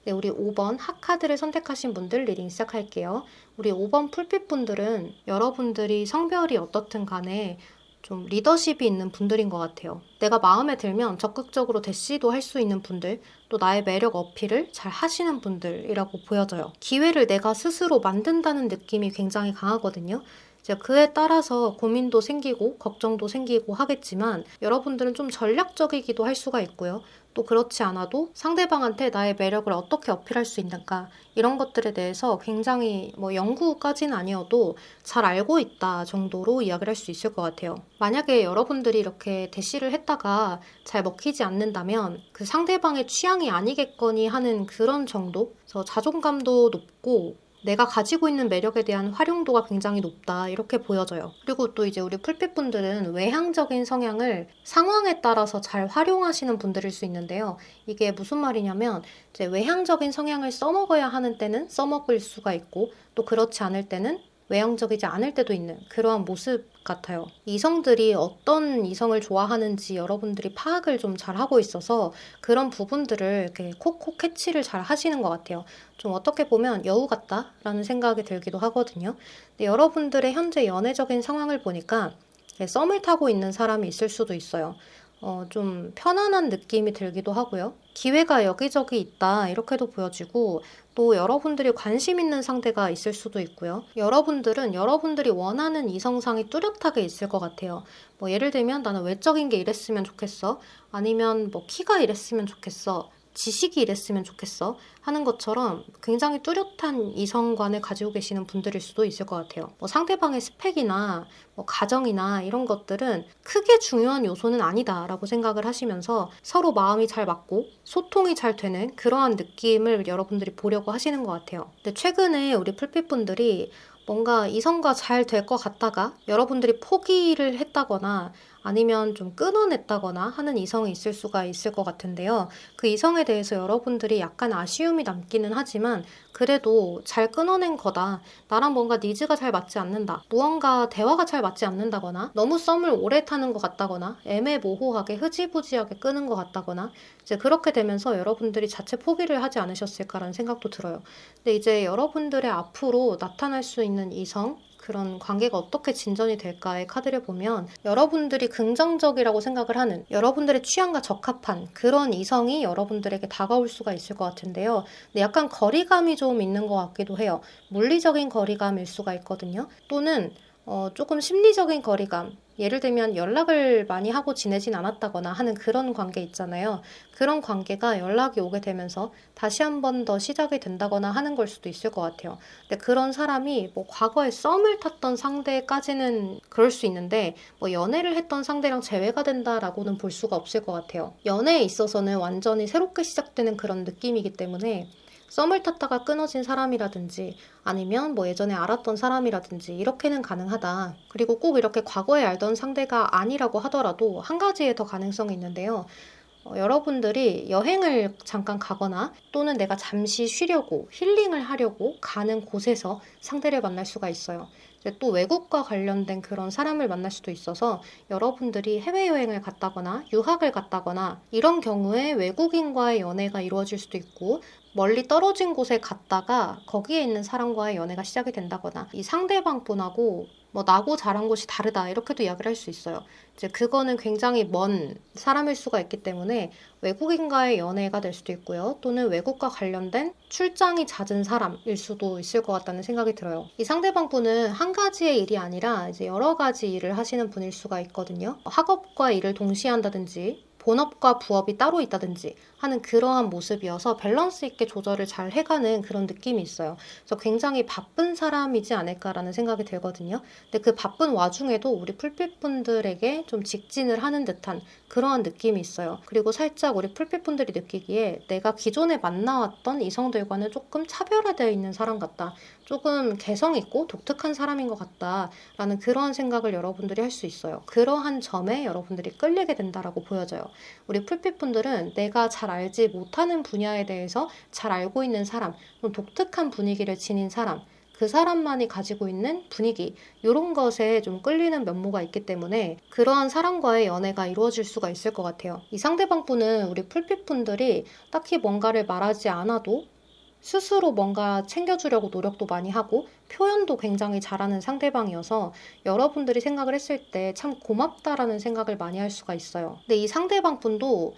네, 우리 5번 핫카드를 선택하신 분들 리딩 시작할게요. 우리 5번 풀빛 분들은 여러분들이 성별이 어떻든 간에 좀 리더십이 있는 분들인 것 같아요. 내가 마음에 들면 적극적으로 대시도 할 수 있는 분들, 또 나의 매력 어필을 잘 하시는 분들이라고 보여져요. 기회를 내가 스스로 만든다는 느낌이 굉장히 강하거든요. 이제 그에 따라서 고민도 생기고 걱정도 생기고 하겠지만 여러분들은 좀 전략적이기도 할 수가 있고요. 또 그렇지 않아도 상대방한테 나의 매력을 어떻게 어필할 수 있는가 이런 것들에 대해서 굉장히 뭐 연구까지는 아니어도 잘 알고 있다 정도로 이야기를 할 수 있을 것 같아요. 만약에 여러분들이 이렇게 대시를 했다가 잘 먹히지 않는다면 그 상대방의 취향이 아니겠거니 하는 그런 정도? 그래서 자존감도 높고 내가 가지고 있는 매력에 대한 활용도가 굉장히 높다 이렇게 보여져요. 그리고 또 이제 우리 풀빛분들은 외향적인 성향을 상황에 따라서 잘 활용하시는 분들일 수 있는데요. 이게 무슨 말이냐면 이제 외향적인 성향을 써먹어야 하는 때는 써먹을 수가 있고 또 그렇지 않을 때는 외향적이지 않을 때도 있는 그러한 모습 같아요. 이성들이 어떤 이성을 좋아하는지 여러분들이 파악을 좀 잘하고 있어서 그런 부분들을 이렇게 콕콕 캐치를 잘 하시는 것 같아요. 좀 어떻게 보면 여우 같다라는 생각이 들기도 하거든요. 근데 여러분들의 현재 연애적인 상황을 보니까 썸을 타고 있는 사람이 있을 수도 있어요. 좀 편안한 느낌이 들기도 하고요. 기회가 여기저기 있다 이렇게도 보여지고 또 여러분들이 관심 있는 상대가 있을 수도 있고요. 여러분들은 여러분들이 원하는 이성상이 뚜렷하게 있을 것 같아요. 뭐 예를 들면 나는 외적인 게 이랬으면 좋겠어. 아니면 뭐 키가 이랬으면 좋겠어. 지식이 이랬으면 좋겠어 하는 것처럼 굉장히 뚜렷한 이성관을 가지고 계시는 분들일 수도 있을 것 같아요. 뭐 상대방의 스펙이나 뭐 가정이나 이런 것들은 크게 중요한 요소는 아니다라고 생각을 하시면서 서로 마음이 잘 맞고 소통이 잘 되는 그러한 느낌을 여러분들이 보려고 하시는 것 같아요. 근데 최근에 우리 풀빛분들이 뭔가 이성과 잘 될 것 같다가 여러분들이 포기를 했다거나 아니면 좀 끊어냈다거나 하는 이성이 있을 수가 있을 것 같은데요. 그 이성에 대해서 여러분들이 약간 아쉬움이 남기는 하지만 그래도 잘 끊어낸 거다. 나랑 뭔가 니즈가 잘 맞지 않는다. 무언가 대화가 잘 맞지 않는다거나 너무 썸을 오래 타는 것 같다거나 애매모호하게 흐지부지하게 끄는 것 같다거나 이제 그렇게 되면서 여러분들이 자체 포기를 하지 않으셨을까라는 생각도 들어요. 근데 이제 여러분들의 앞으로 나타날 수 있는 이성 그런 관계가 어떻게 진전이 될까의 카드를 보면 여러분들이 긍정적이라고 생각을 하는 여러분들의 취향과 적합한 그런 이성이 여러분들에게 다가올 수가 있을 것 같은데요. 근데 약간 거리감이 좀 있는 것 같기도 해요. 물리적인 거리감일 수가 있거든요. 또는 조금 심리적인 거리감. 예를 들면 연락을 많이 하고 지내진 않았다거나 하는 그런 관계 있잖아요. 그런 관계가 연락이 오게 되면서 다시 한 번 더 시작이 된다거나 하는 걸 수도 있을 것 같아요. 근데 그런 사람이 뭐 과거에 썸을 탔던 상대까지는 그럴 수 있는데 뭐 연애를 했던 상대랑 재회가 된다라고는 볼 수가 없을 것 같아요. 연애에 있어서는 완전히 새롭게 시작되는 그런 느낌이기 때문에 썸을 탔다가 끊어진 사람이라든지 아니면 뭐 예전에 알았던 사람이라든지 이렇게는 가능하다. 그리고 꼭 이렇게 과거에 알던 상대가 아니라고 하더라도 한 가지의 더 가능성이 있는데요. 여러분들이 여행을 잠깐 가거나 또는 내가 잠시 쉬려고 힐링을 하려고 가는 곳에서 상대를 만날 수가 있어요. 이제 또 외국과 관련된 그런 사람을 만날 수도 있어서 여러분들이 해외여행을 갔다거나 유학을 갔다거나 이런 경우에 외국인과의 연애가 이루어질 수도 있고 멀리 떨어진 곳에 갔다가 거기에 있는 사람과의 연애가 시작이 된다거나 이 상대방 분하고 뭐 나고 자란 곳이 다르다 이렇게도 이야기를 할 수 있어요. 이제 그거는 굉장히 먼 사람일 수가 있기 때문에 외국인과의 연애가 될 수도 있고요. 또는 외국과 관련된 출장이 잦은 사람일 수도 있을 것 같다는 생각이 들어요. 이 상대방 분은 한 가지의 일이 아니라 이제 여러 가지 일을 하시는 분일 수가 있거든요. 학업과 일을 동시에 한다든지 본업과 부업이 따로 있다든지 하는 그러한 모습이어서 밸런스 있게 조절을 잘 해가는 그런 느낌이 있어요. 그래서 굉장히 바쁜 사람이지 않을까라는 생각이 들거든요. 근데 그 바쁜 와중에도 우리 풀빛분들에게 좀 직진을 하는 듯한 그러한 느낌이 있어요. 그리고 살짝 우리 풀빛분들이 느끼기에 내가 기존에 만나왔던 이성들과는 조금 차별화되어 있는 사람 같다. 조금 개성 있고 독특한 사람인 것 같다라는 그러한 생각을 여러분들이 할 수 있어요. 그러한 점에 여러분들이 끌리게 된다라고 보여져요. 우리 풀빛분들은 내가 잘 알지 못하는 분야에 대해서 잘 알고 있는 사람, 좀 독특한 분위기를 지닌 사람, 그 사람만이 가지고 있는 분위기 이런 것에 좀 끌리는 면모가 있기 때문에 그러한 사람과의 연애가 이루어질 수가 있을 것 같아요. 이 상대방 분은 우리 풀빛분들이 딱히 뭔가를 말하지 않아도 스스로 뭔가 챙겨주려고 노력도 많이 하고 표현도 굉장히 잘하는 상대방이어서 여러분들이 생각을 했을 때 참 고맙다라는 생각을 많이 할 수가 있어요. 근데 이 상대방 분도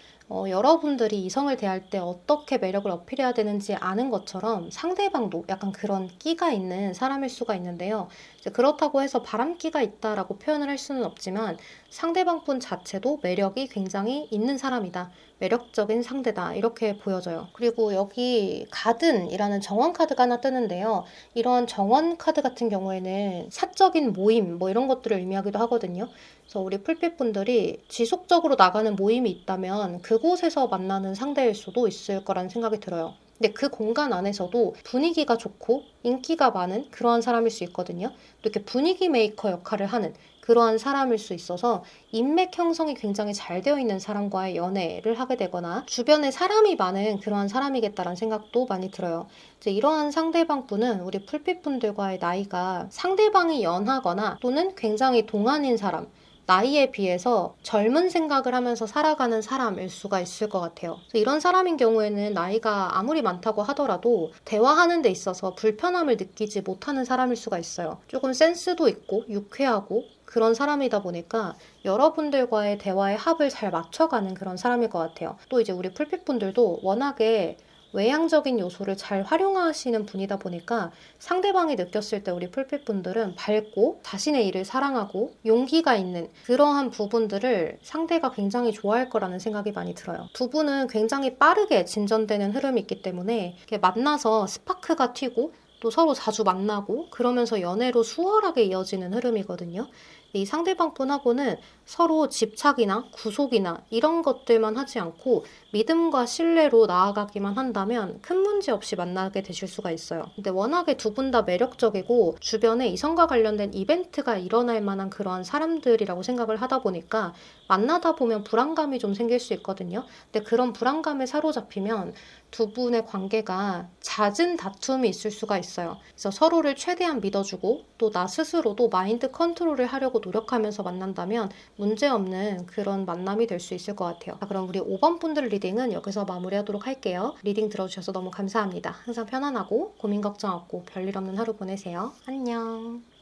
여러분들이 이성을 대할 때 어떻게 매력을 어필해야 되는지 아는 것처럼 상대방도 약간 그런 끼가 있는 사람일 수가 있는데요. 이제 그렇다고 해서 바람기가 있다라고 표현을 할 수는 없지만 상대방 분 자체도 매력이 굉장히 있는 사람이다. 매력적인 상대다. 이렇게 보여져요. 그리고 여기 가든이라는 정원 카드가 하나 뜨는데요. 이런 정원 카드 같은 경우에는 사적인 모임 뭐 이런 것들을 의미하기도 하거든요. 그래서 우리 풀빛분들이 지속적으로 나가는 모임이 있다면 그곳에서 만나는 상대일 수도 있을 거라는 생각이 들어요. 근데 그 공간 안에서도 분위기가 좋고 인기가 많은 그러한 사람일 수 있거든요. 또 이렇게 분위기 메이커 역할을 하는 그러한 사람일 수 있어서 인맥 형성이 굉장히 잘 되어 있는 사람과의 연애를 하게 되거나 주변에 사람이 많은 그러한 사람이겠다라는 생각도 많이 들어요. 이제 이러한 상대방 분은 우리 풀빛분들과의 나이가 상대방이 연하거나 또는 굉장히 동안인 사람, 나이에 비해서 젊은 생각을 하면서 살아가는 사람일 수가 있을 것 같아요. 이런 사람인 경우에는 나이가 아무리 많다고 하더라도 대화하는 데 있어서 불편함을 느끼지 못하는 사람일 수가 있어요. 조금 센스도 있고 유쾌하고 그런 사람이다 보니까 여러분들과의 대화의 합을 잘 맞춰가는 그런 사람일 것 같아요. 또 이제 우리 풀빛분들도 워낙에 외향적인 요소를 잘 활용하시는 분이다 보니까 상대방이 느꼈을 때 우리 풀빛분들은 밝고 자신의 일을 사랑하고 용기가 있는 그러한 부분들을 상대가 굉장히 좋아할 거라는 생각이 많이 들어요. 두 분은 굉장히 빠르게 진전되는 흐름이 있기 때문에 이렇게 만나서 스파크가 튀고 또 서로 자주 만나고 그러면서 연애로 수월하게 이어지는 흐름이거든요. 이 상대방 분하고는 서로 집착이나 구속이나 이런 것들만 하지 않고 믿음과 신뢰로 나아가기만 한다면 큰 문제 없이 만나게 되실 수가 있어요. 근데 워낙에 두 분 다 매력적이고 주변에 이성과 관련된 이벤트가 일어날 만한 그러한 사람들이라고 생각을 하다 보니까 만나다 보면 불안감이 좀 생길 수 있거든요. 근데 그런 불안감에 사로잡히면 두 분의 관계가 잦은 다툼이 있을 수가 있어요. 그래서 서로를 최대한 믿어주고 또 나 스스로도 마인드 컨트롤을 하려고 노력하면서 만난다면 문제없는 그런 만남이 될 수 있을 것 같아요. 자, 그럼 우리 5번 분들 리딩은 여기서 마무리하도록 할게요. 리딩 들어주셔서 너무 감사합니다. 항상 편안하고 고민 걱정 없고 별일 없는 하루 보내세요. 안녕.